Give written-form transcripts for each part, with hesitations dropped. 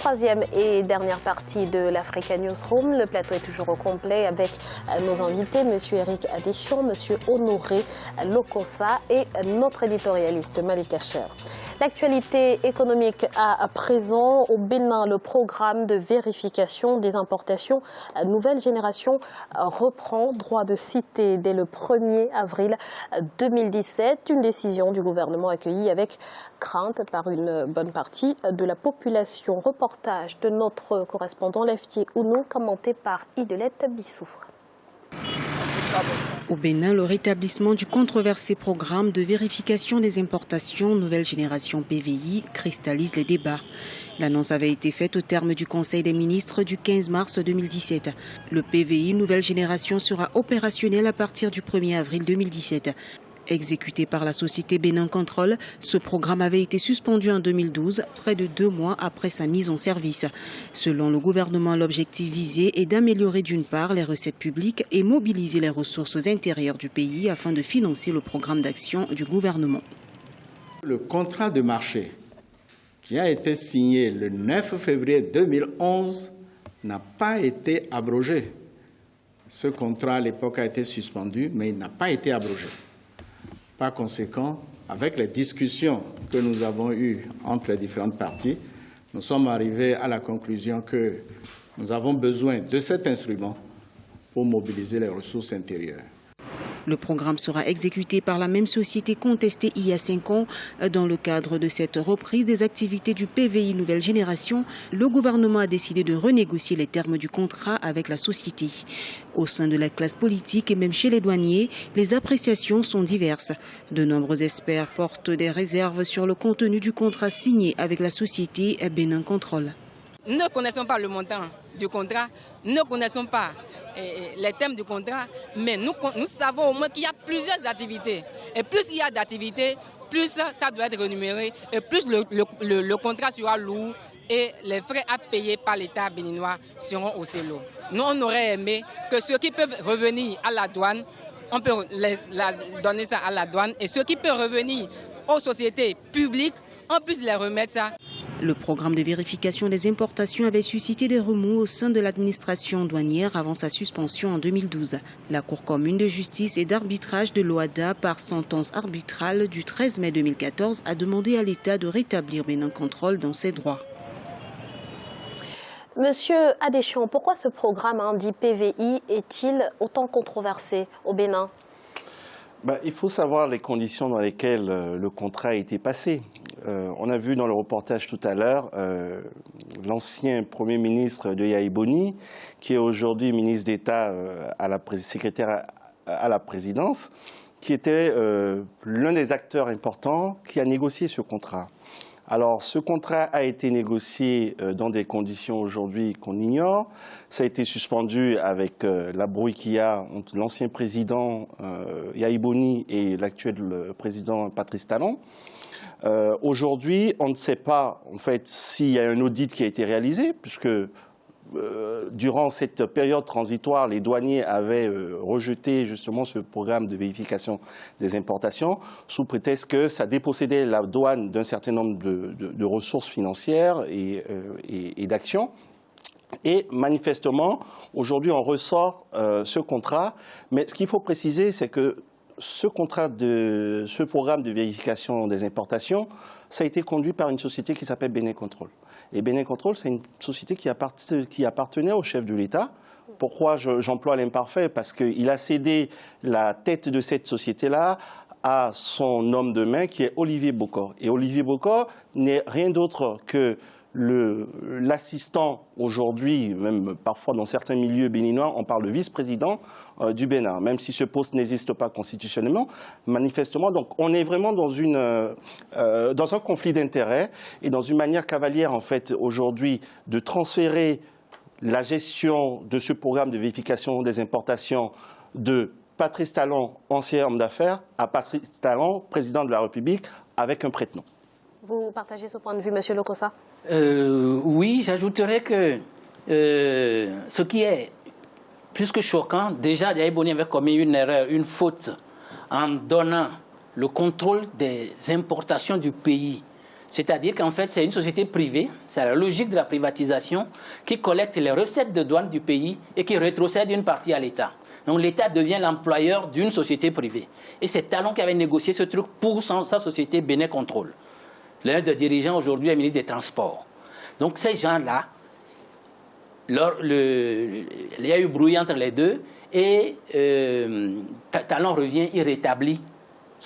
troisième et dernière partie de l'Africa Newsroom. Le plateau est toujours au complet avec nos invités, M. Eric Adéchion, M. Honoré Lokossa et notre éditorialiste Malika Cher. L'actualité économique à présent. Au Bénin, le programme de vérification des importations nouvelle génération reprend. Droit de cité dès le 1er avril 2017. Une décision du gouvernement accueillie avec crainte par une bonne partie de la population. Reportage de notre correspondant Leftier Ounou, commenté par Idelette Bissou. Au Bénin, le rétablissement du controversé programme de vérification des importations nouvelle génération PVI cristallise les débats. L'annonce avait été faite au terme du Conseil des ministres du 15 mars 2017. Le PVI nouvelle génération sera opérationnel à partir du 1er avril 2017. Exécuté par la société Bénin Control, ce programme avait été suspendu en 2012, près de 2 mois après sa mise en service. Selon le gouvernement, l'objectif visé est d'améliorer d'une part les recettes publiques et mobiliser les ressources intérieures du pays afin de financer le programme d'action du gouvernement. Le contrat de marché qui a été signé le 9 février 2011 n'a pas été abrogé. Ce contrat à l'époque a été suspendu, mais il n'a pas été abrogé. Par conséquent, avec les discussions que nous avons eues entre les différentes parties, nous sommes arrivés à la conclusion que nous avons besoin de cet instrument pour mobiliser les ressources intérieures. Le programme sera exécuté par la même société contestée il y a 5 ans. Dans le cadre de cette reprise des activités du PVI Nouvelle Génération, le gouvernement a décidé de renégocier les termes du contrat avec la société. Au sein de la classe politique et même chez les douaniers, les appréciations sont diverses. De nombreux experts portent des réserves sur le contenu du contrat signé avec la société Bénin Control. Nous ne connaissons pas le montant du contrat, nous ne connaissons pas les thèmes du contrat, mais nous savons au moins qu'il y a plusieurs activités. Et plus il y a d'activités, plus ça doit être rémunéré et plus le contrat sera lourd et les frais à payer par l'État béninois seront aussi lourds. Nous, on aurait aimé que ceux qui peuvent revenir à la douane, on peut donner ça à la douane, et ceux qui peuvent revenir aux sociétés publiques, on puisse les remettre ça. Le programme de vérification des importations avait suscité des remous au sein de l'administration douanière avant sa suspension en 2012. La Cour commune de justice et d'arbitrage de l'OADA, par sentence arbitrale du 13 mai 2014, a demandé à l'État de rétablir Bénin Control dans ses droits. Monsieur Adéchion, pourquoi ce programme dit PVI est-il autant controversé au Bénin ? Il faut savoir les conditions dans lesquelles le contrat a été passé. On a vu dans le reportage tout à l'heure l'ancien Premier ministre de Yahi Boni, qui est aujourd'hui ministre d'État secrétaire à la présidence, qui était l'un des acteurs importants qui a négocié ce contrat. Alors, ce contrat a été négocié dans des conditions aujourd'hui qu'on ignore. Ça a été suspendu avec la brouille qu'il y a entre l'ancien président Yahi Boni et l'actuel président Patrice Talon. Aujourd'hui, on ne sait pas en fait s'il y a un audit qui a été réalisé, puisque durant cette période transitoire, les douaniers avaient rejeté justement ce programme de vérification des importations sous prétexte que ça dépossédait la douane d'un certain nombre de ressources financières et d'actions. Et manifestement, aujourd'hui, on ressort ce contrat. Mais ce qu'il faut préciser, c'est que ce programme de vérification des importations, ça a été conduit par une société qui s'appelle Bénin Control. Et Bénin Control, c'est une société qui appartenait au chef de l'État. Pourquoi j'emploie l'imparfait? Parce qu'il a cédé la tête de cette société-là à son homme de main qui est Olivier Bokor. Et Olivier Bokor n'est rien d'autre que l'assistant aujourd'hui, même parfois dans certains milieux béninois, on parle de vice-président du Bénin, même si ce poste n'existe pas constitutionnellement, manifestement. Donc on est vraiment dans un conflit d'intérêts et dans une manière cavalière, en fait, aujourd'hui, de transférer la gestion de ce programme de vérification des importations de Patrice Talon, ancien homme d'affaires, à Patrice Talon, président de la République, avec un prête-nom. Vous partagez ce point de vue, M. Lokossa? Oui, j'ajouterais que ce qui est plus que choquant, déjà, Yahi Boni avait commis une erreur, une faute, en donnant le contrôle des importations du pays C'est-à-dire qu'en fait, c'est une société privée, c'est la logique de la privatisation qui collecte les recettes de douane du pays et qui rétrocède une partie à l'État. Donc l'État devient l'employeur d'une société privée. Et c'est Talon qui avait négocié ce truc pour sa société Benin Control. L'un des dirigeants aujourd'hui est ministre des Transports. Donc ces gens-là, il y a eu brouillé entre les deux et Talon revient, il rétablit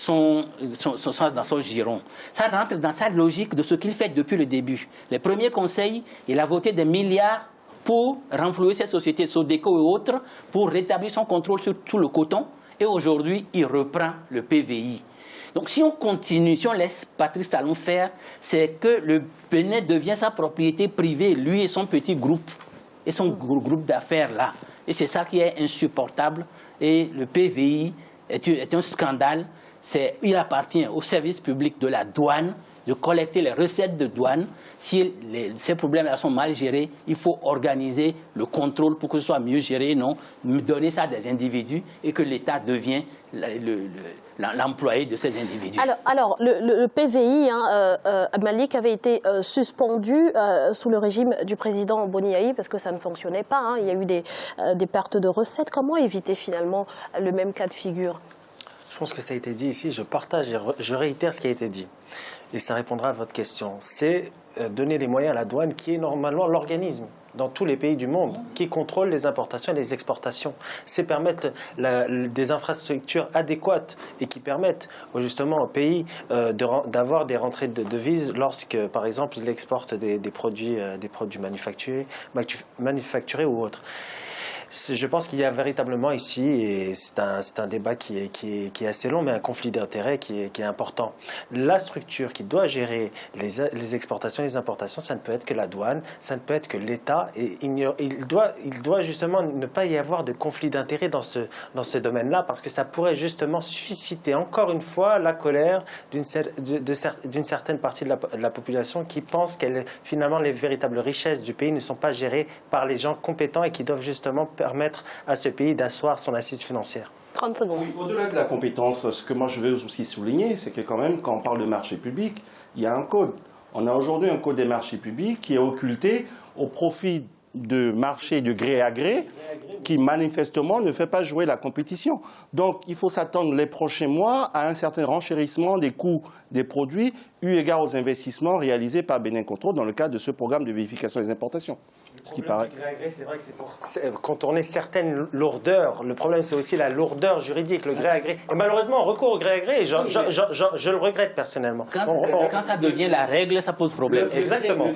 dans son giron. Ça rentre dans sa logique de ce qu'il fait depuis le début. Les premiers conseils, il a voté des milliards pour renflouer ces sociétés, Sodeco et autres, pour rétablir son contrôle sur tout le coton. Et aujourd'hui, il reprend le PVI. Donc si on continue, si on laisse Patrice Talon faire, c'est que le Bénin devient sa propriété privée, lui et son petit groupe, et son groupe d'affaires là. Et c'est ça qui est insupportable. Et le PVI est un scandale. Il appartient au service public de la douane de collecter les recettes de douane. Si ces problèmes-là sont mal gérés, il faut organiser le contrôle pour que ce soit mieux géré, non donner ça à des individus et que l'État devienne l'employé de ces individus. Alors le PVI, Malik, avait été suspendu sous le régime du président Boni Yayi parce que ça ne fonctionnait pas. Hein. Il y a eu des pertes de recettes. Comment éviter finalement le même cas de figure? Je pense que ça a été dit ici, je partage et je réitère ce qui a été dit. Et ça répondra à votre question. C'est donner les moyens à la douane qui est normalement l'organisme dans tous les pays du monde qui contrôle les importations et les exportations. C'est permettre des infrastructures adéquates et qui permettent justement au pays d'avoir des rentrées de devises lorsque, par exemple, il exporte des produits manufacturés ou autres. Je pense qu'il y a véritablement ici, et c'est un débat qui est assez long, mais un conflit d'intérêts qui est important. La structure qui doit gérer les exportations et les importations, ça ne peut être que la douane, ça ne peut être que l'État. Et il doit justement ne pas y avoir de conflit d'intérêts dans ce domaine-là, parce que ça pourrait justement susciter encore une fois la colère d'une certaine partie de la population qui pense que finalement les véritables richesses du pays ne sont pas gérées par les gens compétents et qui doivent justement permettre à ce pays d'asseoir son assise financière. 30 secondes. Oui, au-delà de la compétence, ce que moi je veux aussi souligner, c'est que quand même, quand on parle de marché public, il y a un code. On a aujourd'hui un code des marchés publics qui est occulté au profit de marchés de gré à gré qui manifestement ne fait pas jouer la compétition. Donc il faut s'attendre les prochains mois à un certain renchérissement des coûts des produits eu égard aux investissements réalisés par Benin Control dans le cadre de ce programme de vérification des importations. Ce qui paraît. C'est vrai que c'est pour contourner certaines lourdeurs. Le problème, c'est aussi la lourdeur juridique, le gré à gré. Et malheureusement, on recourt au gré à gré et je le regrette personnellement. Quand ça devient la règle, ça pose problème. Exactement. Le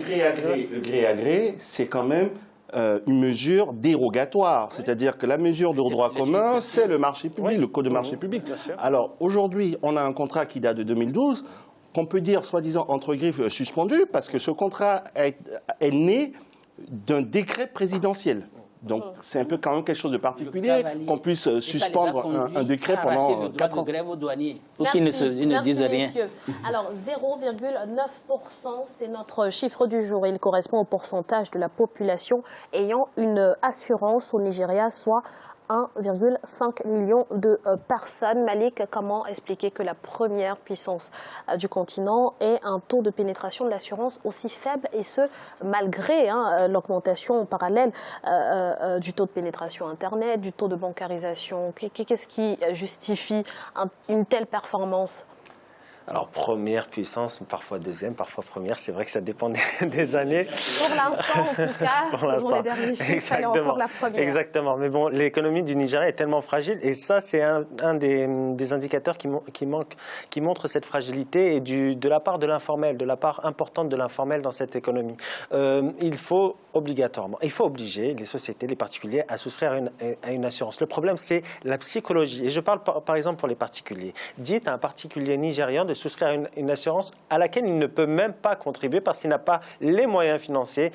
gré à gré, c'est quand même une mesure dérogatoire. C'est-à-dire que la mesure de droit commun, c'est le marché public, le code de marché public. Alors, aujourd'hui, on a un contrat qui date de 2012, qu'on peut dire, soi-disant, entre griffes, suspendu, parce que ce contrat est né d'un décret présidentiel. Donc, c'est un peu quand même quelque chose de particulier qu'on puisse suspendre un décret pendant 4 ans. De grève aux douaniers pour qu'ils ne disent rien. Messieurs. Alors, 0,9%, c'est notre chiffre du jour. Il correspond au pourcentage de la population ayant une assurance au Nigeria, soit 1,5 million de personnes. Malik, comment expliquer que la première puissance du continent ait un taux de pénétration de l'assurance aussi faible, et ce, malgré l'augmentation parallèle du taux de pénétration Internet, du taux de bancarisation? Qu'est-ce qui justifie une telle performance? Alors, première puissance, parfois deuxième, parfois première, c'est vrai que ça dépend des années. Pour l'instant, en tout cas, selon les derniers chiffres, elle est encore la première. Exactement, mais bon, l'économie du Nigeria est tellement fragile, et ça, c'est un des indicateurs qui montre cette fragilité, et de la part de l'informel, de la part importante de l'informel dans cette économie. Il faut obliger les sociétés, les particuliers à souscrire à une assurance. Le problème, c'est la psychologie, et je parle par exemple pour les particuliers. Dites à un particulier nigérian de souscrire à une assurance à laquelle il ne peut même pas contribuer parce qu'il n'a pas les moyens financiers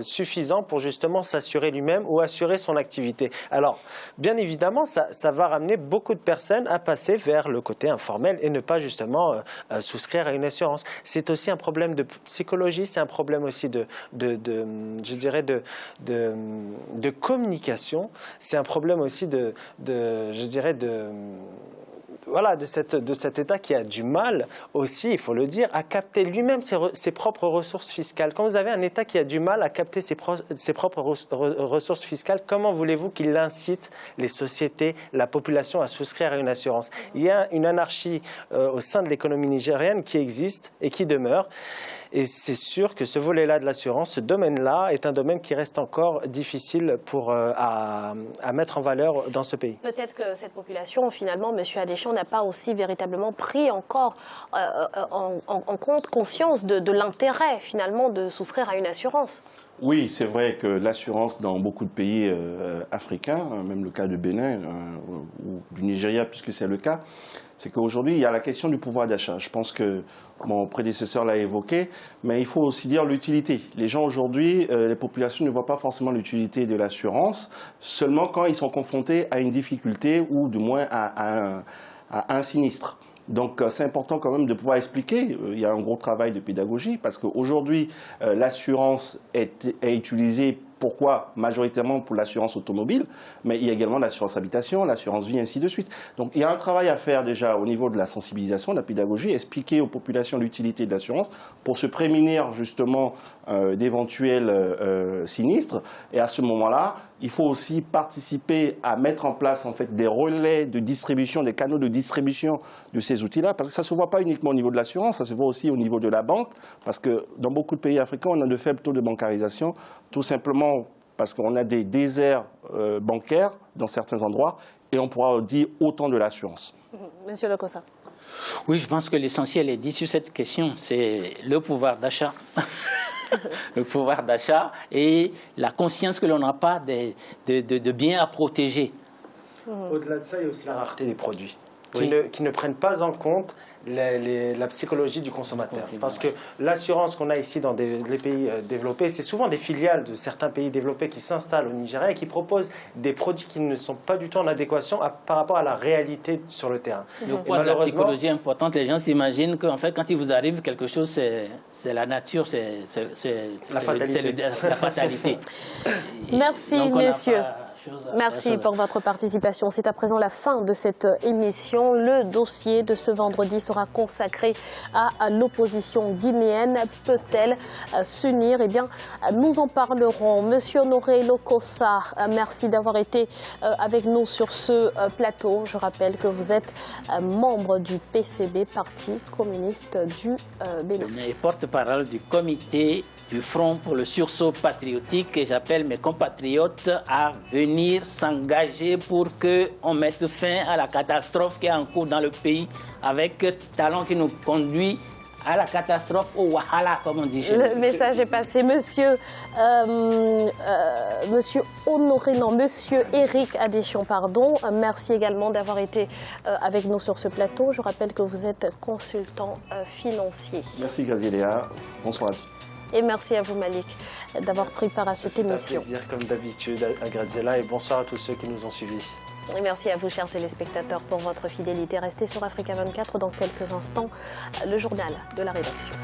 suffisants pour justement s'assurer lui-même ou assurer son activité. Alors, bien évidemment, ça va ramener beaucoup de personnes à passer vers le côté informel et ne pas justement souscrire à une assurance. C'est aussi un problème de psychologie, c'est un problème aussi de communication, c'est un problème aussi voilà, de cet État qui a du mal aussi, il faut le dire, à capter lui-même ses propres ressources fiscales. Quand vous avez un État qui a du mal à capter ses propres ressources fiscales, comment voulez-vous qu'il incite les sociétés, la population à souscrire à une assurance? Il y a une anarchie au sein de l'économie nigérienne qui existe et qui demeure. Et c'est sûr que ce volet-là de l'assurance, ce domaine-là, est un domaine qui reste encore difficile à mettre en valeur dans ce pays. Peut-être que cette population, finalement, M. Adéchian, n'a pas aussi véritablement pris encore en compte, conscience de l'intérêt, finalement, de souscrire à une assurance. Oui, c'est vrai que l'assurance dans beaucoup de pays africains, même le cas du Bénin ou du Nigeria, puisque c'est le cas, c'est qu'aujourd'hui, il y a la question du pouvoir d'achat. Je pense que mon prédécesseur l'a évoqué, mais il faut aussi dire l'utilité. Les gens aujourd'hui, les populations ne voient pas forcément l'utilité de l'assurance, seulement quand ils sont confrontés à une difficulté ou du moins à un sinistre. Donc c'est important quand même de pouvoir expliquer, il y a un gros travail de pédagogie, parce qu'aujourd'hui l'assurance est utilisée. Pourquoi? Majoritairement pour l'assurance automobile, mais il y a également l'assurance habitation, l'assurance vie, ainsi de suite. Donc il y a un travail à faire déjà au niveau de la sensibilisation, de la pédagogie, expliquer aux populations l'utilité de l'assurance pour se prémunir justement d'éventuels sinistres. Et à ce moment-là, il faut aussi participer à mettre en place en fait des relais de distribution, des canaux de distribution de ces outils-là, parce que ça ne se voit pas uniquement au niveau de l'assurance, ça se voit aussi au niveau de la banque, parce que dans beaucoup de pays africains, on a de faibles taux de bancarisation, tout simplement parce qu'on a des déserts bancaires dans certains endroits, et on pourra dire autant de l'assurance. Monsieur Lokossa. Oui, je pense que l'essentiel est dit sur cette question, c'est le pouvoir d'achat. Le pouvoir d'achat et la conscience que l'on n'a pas de biens à protéger. Au-delà de ça, il y a aussi la rareté des produits qui ne prennent pas en compte la psychologie du consommateur. Parce que l'assurance qu'on a ici dans les pays développés, c'est souvent des filiales de certains pays développés qui s'installent au Nigeria et qui proposent des produits qui ne sont pas du tout en adéquation par rapport à la réalité sur le terrain. Le poids de la psychologie est importante. Les gens s'imaginent qu'en fait, quand il vous arrive quelque chose, c'est la nature, c'est la fatalité. La fatalité. Merci, messieurs. Merci pour votre participation. C'est à présent la fin de cette émission. Le dossier de ce vendredi sera consacré à l'opposition guinéenne. Peut-elle s'unir? Eh bien, nous en parlerons. Monsieur Honoré Lokossa, merci d'avoir été avec nous sur ce plateau. Je rappelle que vous êtes membre du PCB, Parti communiste du Bénin. Et porte-parole du comité du Front pour le sursaut patriotique, et j'appelle mes compatriotes à venir s'engager pour qu'on mette fin à la catastrophe qui est en cours dans le pays, avec talent qui nous conduit à la catastrophe, au Wahala, comme on dit chez nous. Le message est passé. Monsieur Eric Adéchian, pardon. Merci également d'avoir été avec nous sur ce plateau. Je rappelle que vous êtes consultant financier. Merci Graziella. Bonsoir à tous. Et merci à vous, Malik, d'avoir pris part à cette émission. C'est un plaisir, comme d'habitude, à Graziella, et bonsoir à tous ceux qui nous ont suivis. Et merci à vous, chers téléspectateurs, pour votre fidélité. Restez sur Africa 24 dans quelques instants, le journal de la rédaction.